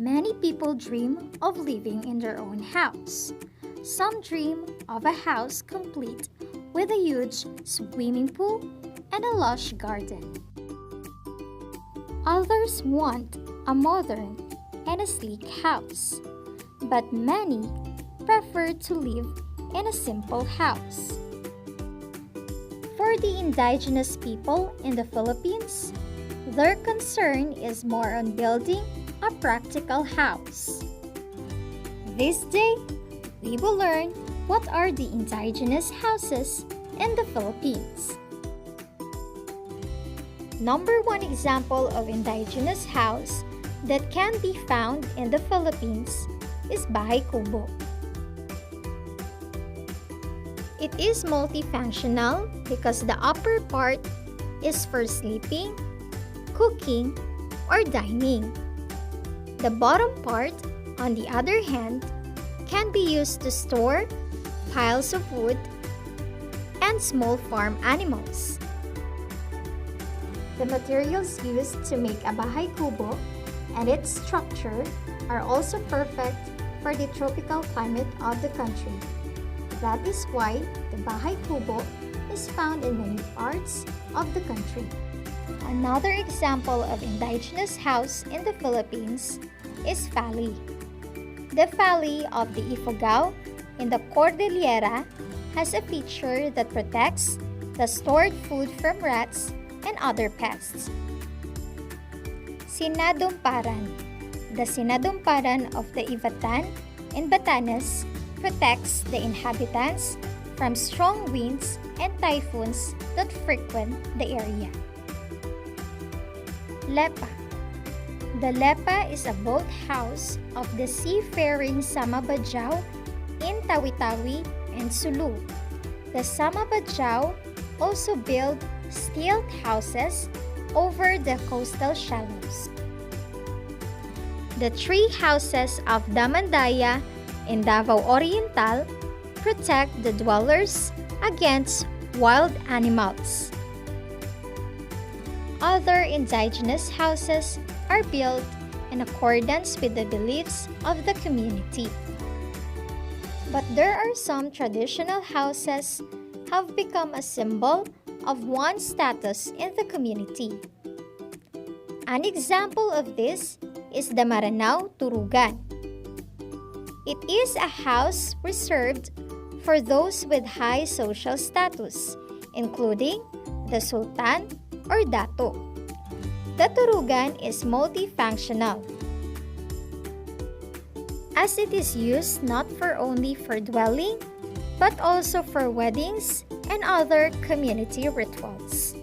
Many people dream of living in their own house. Some dream of a house complete with a huge swimming pool and a lush garden. Others want a modern and a sleek house, but many prefer to live in a simple house. For the indigenous people in the Philippines, their concern is more on building a practical house. This day, we will learn what are the indigenous houses in the Philippines. Number one example of indigenous house that can be found in the Philippines is Bahay Kubo. It is multifunctional because the upper part is for sleeping, cooking, or dining. The bottom part, on the other hand, can be used to store piles of wood and small farm animals. The materials used to make a Bahay Kubo and its structure are also perfect for the tropical climate of the country. That is why the Bahay Kubo is found in many parts of the country. Another example of indigenous house in the Philippines is Fali. The Fali of the Ifugao in the Cordillera has a feature that protects the stored food from rats and other pests. Sinadumparan. The sinadumparan of the Ivatan in Batanes protects the inhabitants from strong winds and typhoons that frequent the area. Lepa. The Lepa is a boat house of the seafaring Samabadjao in Tawi-Tawi and Sulu. The Samabadjao also build stilt houses over the coastal shallows. The tree houses of Damandaya in Davao Oriental protect the dwellers against wild animals. Other indigenous houses are built in accordance with the beliefs of the community. But there are some traditional houses have become a symbol of one's status in the community. An example of this is the Maranao Turugan. It is a house reserved for those with high social status, including the Sultan or Dato. The Turugan is multifunctional, as it is used not only for dwelling, but also for weddings and other community rituals.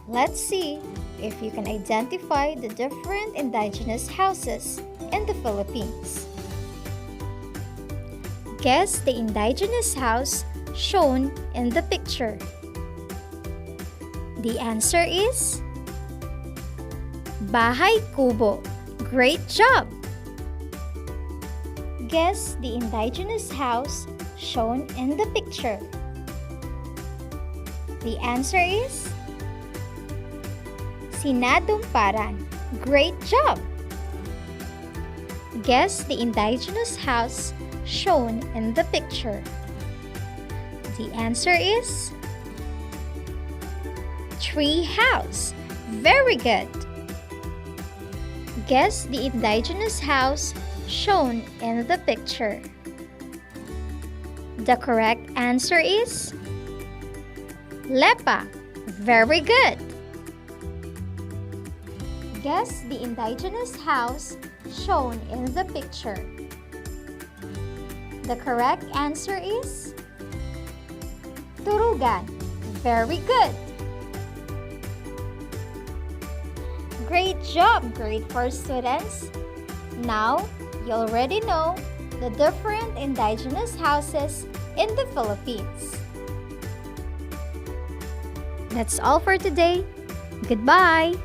Let's see if you can identify the different indigenous houses in the Philippines. Guess the indigenous house shown in the picture. The answer is Bahay Kubo. Great job! Guess the indigenous house shown in the picture. The answer is Sinadumparan. Great job! Guess the indigenous house shown in the picture. The answer is tree house. Very good! Guess the indigenous house shown in the picture. The correct answer is Lepa. Very good! Guess the indigenous house shown in the picture. The correct answer is Turugan. Very good! Great job, grade 4 students! Now, you already know the different indigenous houses in the Philippines. That's all for today. Goodbye!